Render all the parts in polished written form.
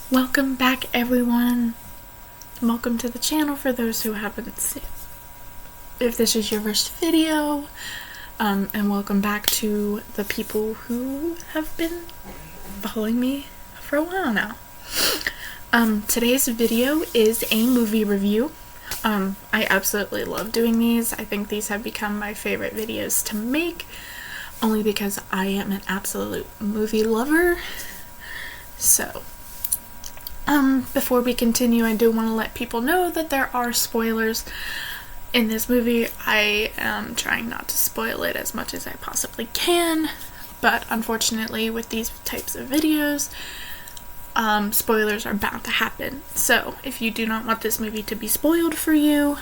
Welcome back, everyone. Welcome to the channel for those who haven't seen. If this is your first video, and welcome back to the people who have been following me for a while now. Today's video is a movie review. I absolutely love doing these. I think these have become my favorite videos to make, only because I am an absolute movie lover. So, before we continue, I do want to let people know that there are spoilers in this movie. I am trying not to spoil it as much as I possibly can, but unfortunately with these types of videos, spoilers are bound to happen. So if you do not want this movie to be spoiled for you,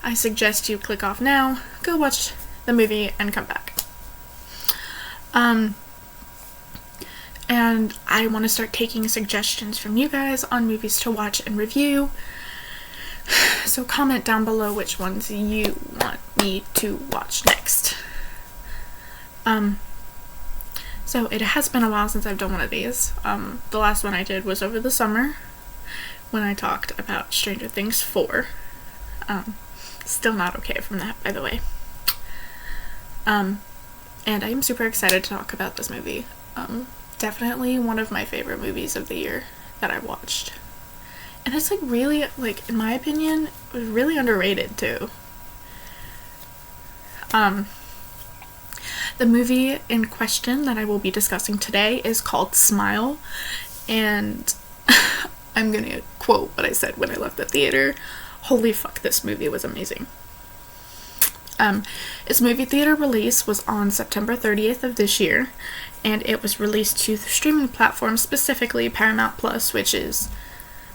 I suggest you click off now, go watch the movie, and come back. And I want to start taking suggestions from you guys on movies to watch and review. So comment down below which ones you want me to watch next. So it has been a while since I've done one of these. The last one I did was over the summer when I talked about Stranger Things 4. Still not okay from that, by the way. And I am super excited to talk about this movie. Definitely one of my favorite movies of the year that I watched. And it's like really, like, in my opinion, it was really underrated too. The movie in question that I will be discussing today is called Smile, and I'm gonna quote what I said when I left the theater. Holy fuck, this movie was amazing. Its movie theater release was on September 30th of this year, and it was released to the streaming platform, specifically Paramount Plus, which is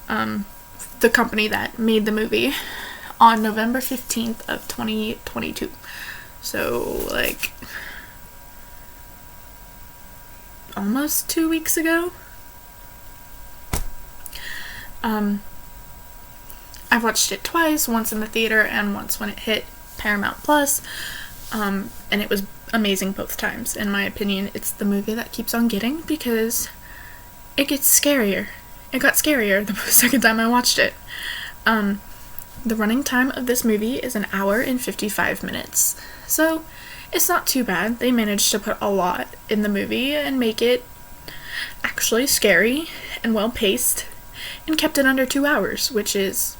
the company that made the movie, on November 15th of 2022. So, like, almost 2 weeks ago. I watched it twice, once in the theater and once when it hit Paramount Plus, and it was amazing both times. In my opinion, it's the movie that keeps on getting, because it gets scarier. It got scarier the second time I watched it. The running time of this movie is 1 hour and 55 minutes. So, it's not too bad. They managed to put a lot in the movie and make it actually scary and well paced, and kept it under 2 hours, which is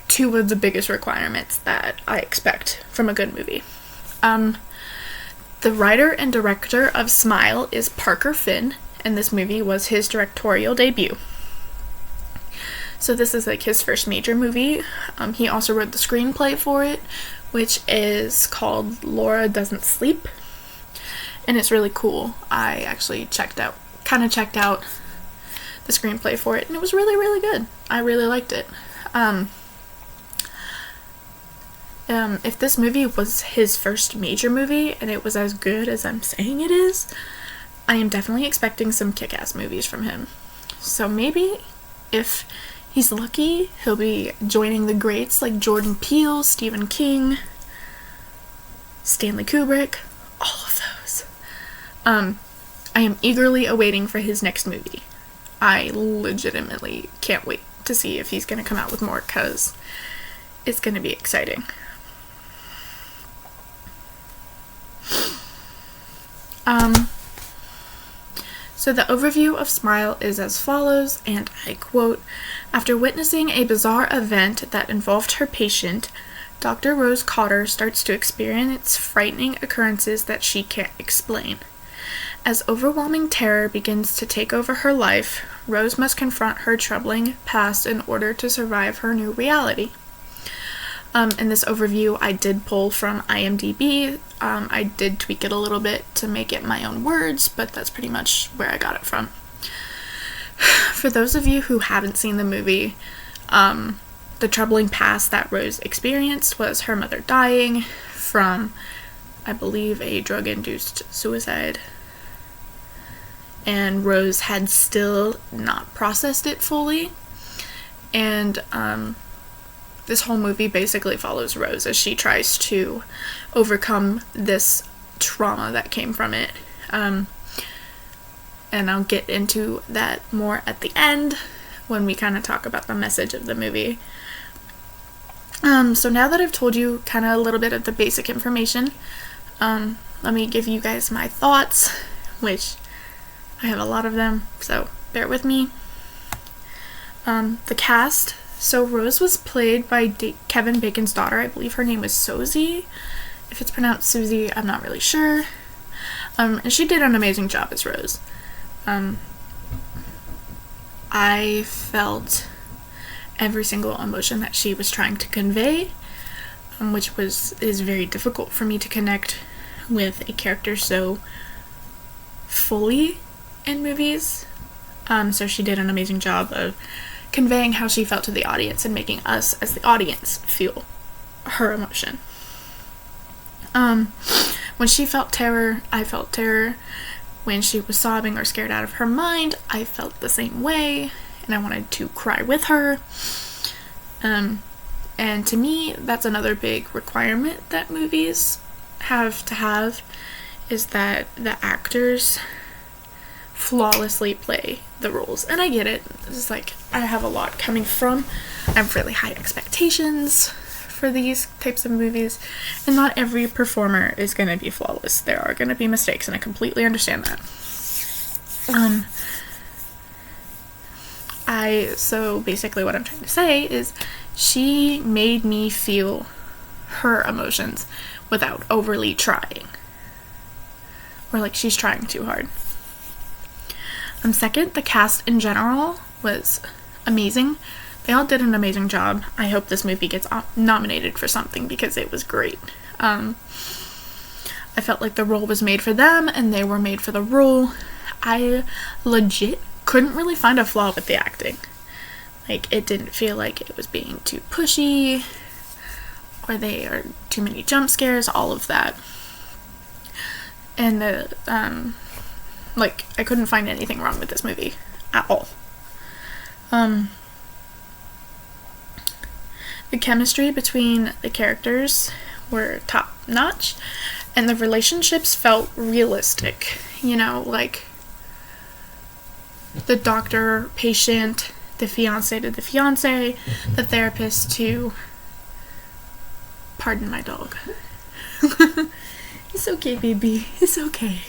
two of the biggest requirements that I expect from a good movie. The writer and director of Smile is Parker Finn, and this movie was his directorial debut. So this is like his first major movie. He also wrote the screenplay for it, which is called Laura Doesn't Sleep, and it's really cool. I actually checked out the screenplay for it, and it was really, really good. I really liked it. If this movie was his first major movie and it was as good as I'm saying it is, I am definitely expecting some kick-ass movies from him. So maybe, if he's lucky, he'll be joining the greats like Jordan Peele, Stephen King, Stanley Kubrick, all of those. I am eagerly awaiting for his next movie. I legitimately can't wait to see if he's going to come out with more, because it's going to be exciting. So the overview of Smile is as follows, and I quote, "After witnessing a bizarre event that involved her patient, Dr. Rose Cotter starts to experience frightening occurrences that she can't explain. As overwhelming terror begins to take over her life, Rose must confront her troubling past in order to survive her new reality." In this overview, I did pull from IMDB. I did tweak it a little bit to make it my own words, but that's pretty much where I got it from. For those of you who haven't seen the movie, the troubling past that Rose experienced was her mother dying from, I believe, a drug-induced suicide. And Rose had still not processed it fully. And, this whole movie basically follows Rose as she tries to overcome this trauma that came from it. and I'll get into that more at the end when we kind of talk about the message of the movie. So now that I've told you kind of a little bit of the basic information, let me give you guys my thoughts, which I have a lot of them, so bear with me. The cast. So Rose was played by Kevin Bacon's daughter. I believe her name was Susie. If it's pronounced Susie, I'm not really sure. And she did an amazing job as Rose. I felt every single emotion that she was trying to convey, which is very difficult for me to connect with a character so fully in movies. So she did an amazing job of conveying how she felt to the audience and making us as the audience feel her emotion. When she felt terror, I felt terror. When she was sobbing or scared out of her mind, I felt the same way, and I wanted to cry with her. And to me, that's another big requirement that movies have to have, is that the actors flawlessly play the roles. And I get it. It's like, I have a lot coming from. I have really high expectations for these types of movies, and not every performer is going to be flawless. There are going to be mistakes, and I completely understand that. So basically what I'm trying to say is she made me feel her emotions without overly trying, or like she's trying too hard. Second, the cast in general was amazing. They all did an amazing job. I hope this movie gets nominated for something because it was great. I felt like the role was made for them and they were made for the role. I legit couldn't really find a flaw with the acting. Like, it didn't feel like it was being too pushy, or there are too many jump scares, all of that. And I couldn't find anything wrong with this movie at all. The chemistry between the characters were top notch, and the relationships felt realistic. You know, like the doctor, patient, the fiance to the fiance, the therapist to, pardon my dog. It's okay, baby. It's okay.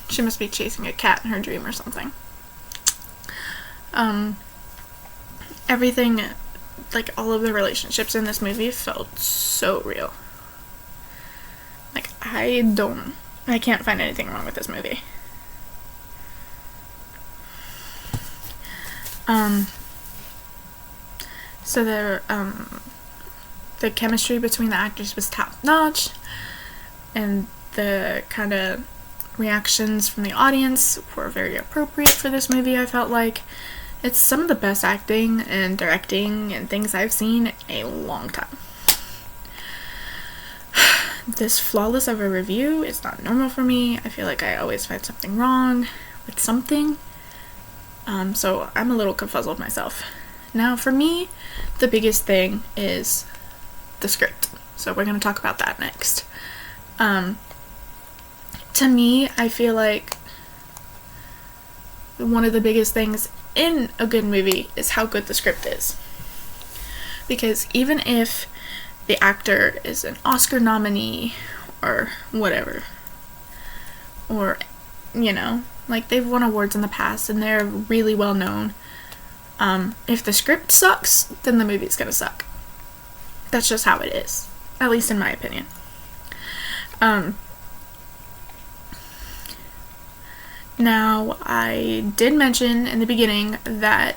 She must be chasing a cat in her dream or something. Everything, like all of the relationships in this movie felt so real. Like, I can't find anything wrong with this movie. So the chemistry between the actors was top notch, and the kind of reactions from the audience were very appropriate for this movie. I felt like it's some of the best acting and directing and things I've seen in a long time. This flawless of a review is not normal for me. I feel like I always find something wrong with something. So I'm a little confuzzled myself. Now, for me, the biggest thing is the script. So we're going to talk about that next. To me, I feel like one of the biggest things in a good movie is how good the script is. Because even if the actor is an Oscar nominee or whatever, or, you know, like they've won awards in the past and they're really well known, if the script sucks, then the movie's gonna suck. That's just how it is, at least in my opinion. Now, I did mention in the beginning that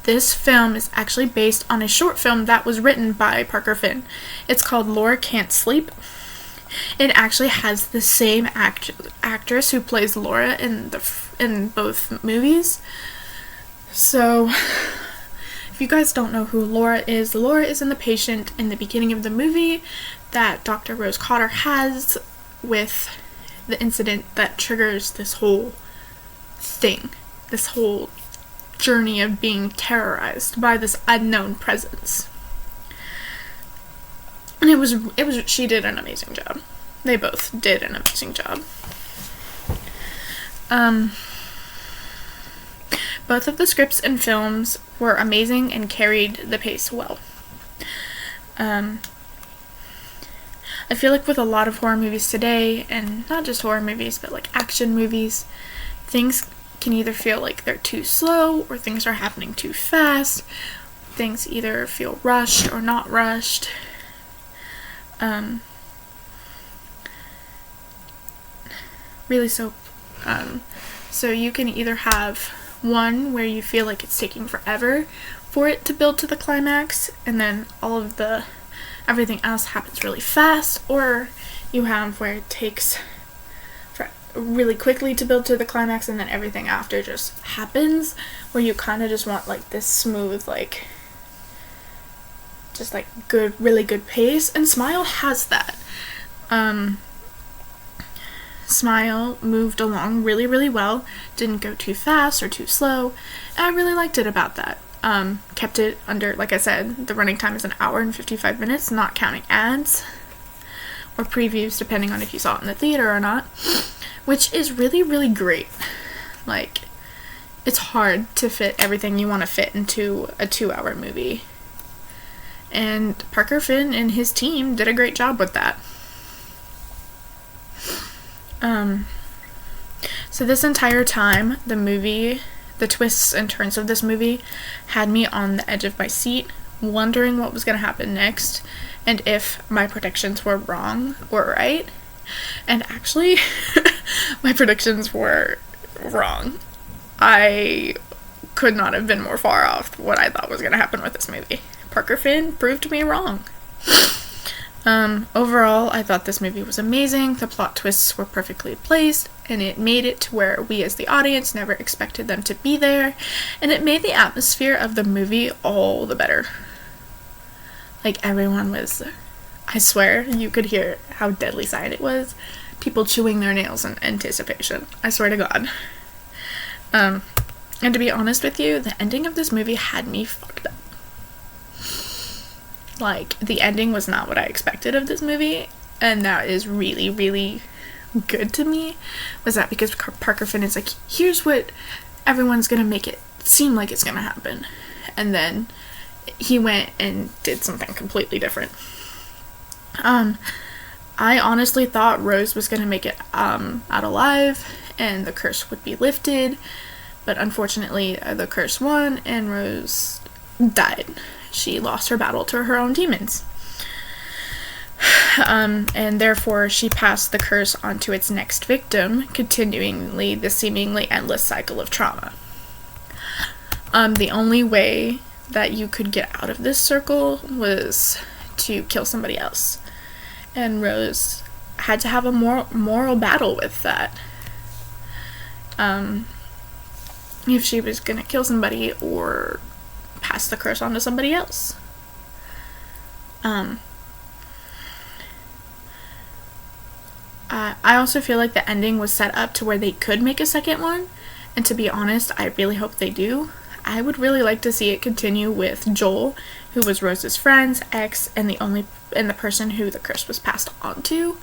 this film is actually based on a short film that was written by Parker Finn. It's called Laura Can't Sleep. It actually has the same actress who plays Laura in both movies. So, if you guys don't know who Laura is in The Patient in the beginning of the movie that Dr. Rose Cotter has with the incident that triggers this whole thing, this whole journey of being terrorized by this unknown presence. And she did an amazing job. They both did an amazing job. Both of the scripts and films were amazing and carried the pace well. I feel like with a lot of horror movies today, and not just horror movies, but like action movies, things can either feel like they're too slow or things are happening too fast. Things either feel rushed or not rushed. So you can either have one where you feel like it's taking forever for it to build to the climax, and then everything else happens really fast, or you have where it takes really quickly to build to the climax and then everything after just happens, where you kind of just want like this smooth, like just like good, really good pace. And Smile has that. Smile moved along really, really well, didn't go too fast or too slow, and I really liked it about that. Kept it under, like I said, the running time is 1 hour and 55 minutes, not counting ads or previews, depending on if you saw it in the theater or not, which is really, really great. Like, it's hard to fit everything you want to fit into a 2-hour movie, and Parker Finn and his team did a great job with that. So this entire time, the twists and turns of this movie had me on the edge of my seat, wondering what was going to happen next, and if my predictions were wrong or right. And actually, my predictions were wrong. I could not have been more far off what I thought was going to happen with this movie. Parker Finn proved me wrong. Overall, I thought this movie was amazing. The plot twists were perfectly placed, and it made it to where we as the audience never expected them to be there, and it made the atmosphere of the movie all the better. Like, everyone was, I swear, you could hear how deadly silent it was. People chewing their nails in anticipation. I swear to God. And to be honest with you, the ending of this movie had me fucked up. Like, the ending was not what I expected of this movie, and that is really, really good to me. Was that because Parker Finn is like, here's what everyone's gonna make it seem like it's gonna happen, and then he went and did something completely different. I honestly thought Rose was gonna make it out alive, and the curse would be lifted, but unfortunately the curse won, and Rose died. She lost her battle to her own demons. And therefore she passed the curse on to its next victim, continuing the seemingly endless cycle of trauma. The only way that you could get out of this circle was to kill somebody else. And Rose had to have a moral battle with that. If she was gonna kill somebody or pass the curse on to somebody else. I also feel like the ending was set up to where they could make a second one, and to be honest, I really hope they do. I would really like to see it continue with Joel, who was Rose's friend's ex, and the person who the curse was passed on to.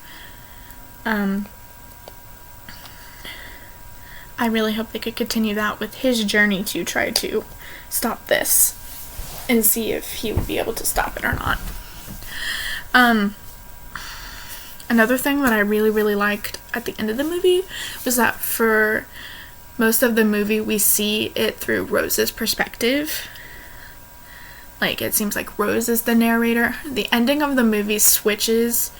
I really hope they could continue that with his journey to try to stop this and see if he would be able to stop it or not. Another thing that I really, really liked at the end of the movie was that for most of the movie we see it through Rose's perspective. Like, it seems like Rose is the narrator. The ending of the movie switches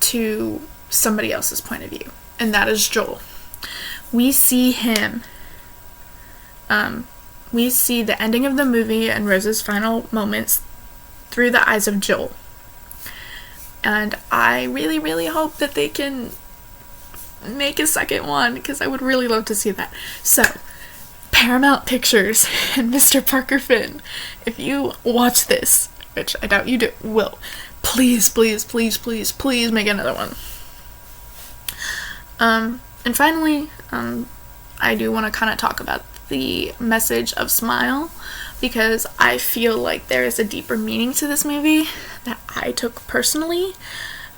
to somebody else's point of view, and that is Joel. We see him. We see the ending of the movie and Rose's final moments through the eyes of Joel. And I really, really hope that they can make a second one, because I would really love to see that. So, Paramount Pictures and Mr. Parker Finn, if you watch this, which I doubt you will, please, please, please, please, please make another one. And finally, I do want to kind of talk about the message of Smile, because I feel like there is a deeper meaning to this movie that I took personally.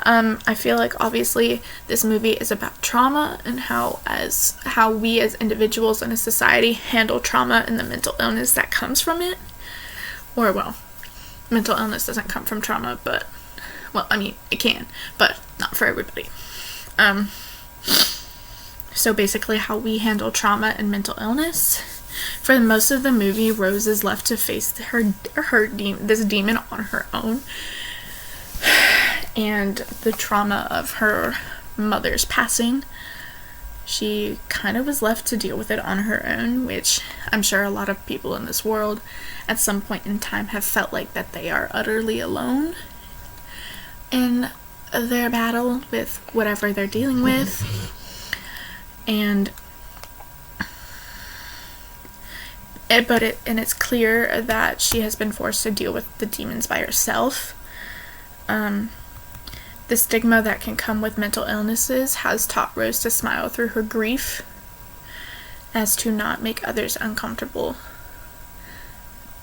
I feel like obviously this movie is about trauma and how we as individuals in a society handle trauma and the mental illness that comes from it. Or, well, mental illness doesn't come from trauma, but, well, I mean, it can, but not for everybody. So basically how we handle trauma and mental illness. For most of the movie, Rose is left to face this demon on her own. And the trauma of her mother's passing. She kind of was left to deal with it on her own, which I'm sure a lot of people in this world at some point in time have felt like that they are utterly alone in their battle with whatever they're dealing with. And it's clear that she has been forced to deal with the demons by herself. The stigma that can come with mental illnesses has taught Rose to smile through her grief, as to not make others uncomfortable.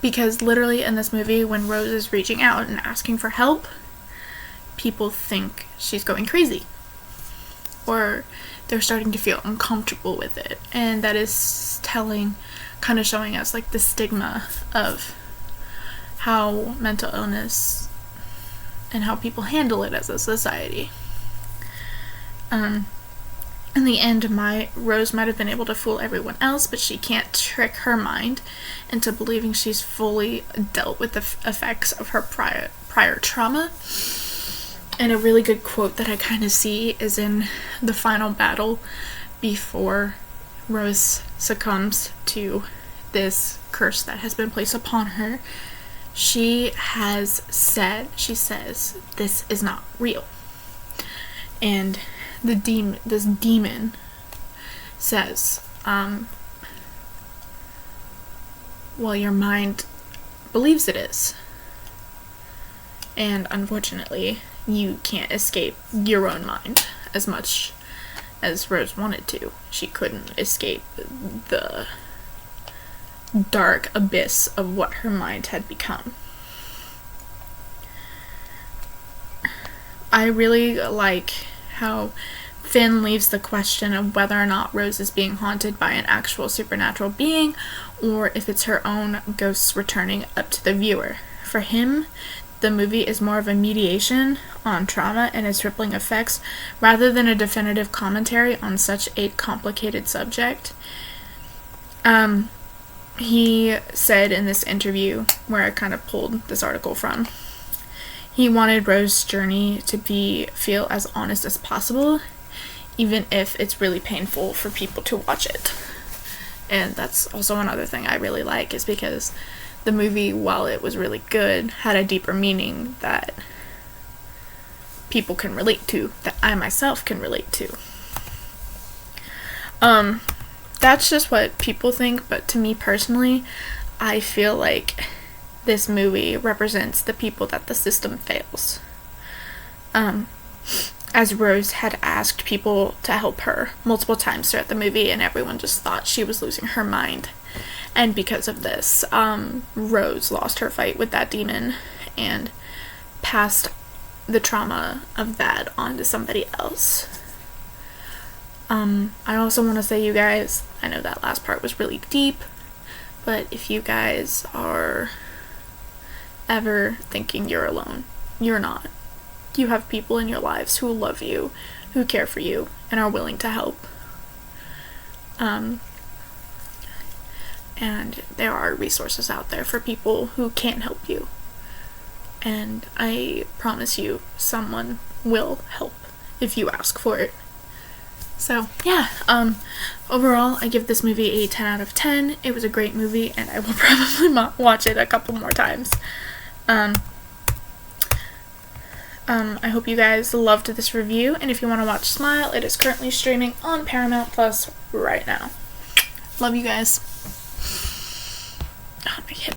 Because literally in this movie, when Rose is reaching out and asking for help, people think she's going crazy. Or they're starting to feel uncomfortable with it. And that is kind of showing us like the stigma of how mental illness and how people handle it as a society. In the end, Rose might have been able to fool everyone else, but she can't trick her mind into believing she's fully dealt with the effects of her prior trauma. And a really good quote that I kind of see is in the final battle before Rose succumbs to this curse that has been placed upon her. She says, "This is not real." And this demon says, well, your mind believes it is. And unfortunately, you can't escape your own mind as much as Rose wanted to. She couldn't escape the dark abyss of what her mind had become. I really like how Finn leaves the question of whether or not Rose is being haunted by an actual supernatural being, or if it's her own ghosts returning up to the viewer. For him, the movie is more of a mediation on trauma and its rippling effects, rather than a definitive commentary on such a complicated subject. He said in this interview, where I kind of pulled this article from, he wanted Rose's journey to feel as honest as possible, even if it's really painful for people to watch it. And that's also another thing I really like, is because the movie, while it was really good, had a deeper meaning that people can relate to, that I myself can relate to. That's just what people think, but to me personally, I feel like this movie represents the people that the system fails. As Rose had asked people to help her multiple times throughout the movie, and everyone just thought she was losing her mind. And because of this, Rose lost her fight with that demon and passed the trauma of that on to somebody else. I also want to say, you guys, I know that last part was really deep, but if you guys are ever thinking you're alone, you're not. You have people in your lives who love you, who care for you, and are willing to help. And there are resources out there for people who can't help you. And I promise you, someone will help if you ask for it. So, yeah, overall, I give this movie a 10 out of 10. It was a great movie, and I will probably watch it a couple more times. I hope you guys loved this review, and if you want to watch Smile, it is currently streaming on Paramount Plus right now. Love you guys. Oh, my hip.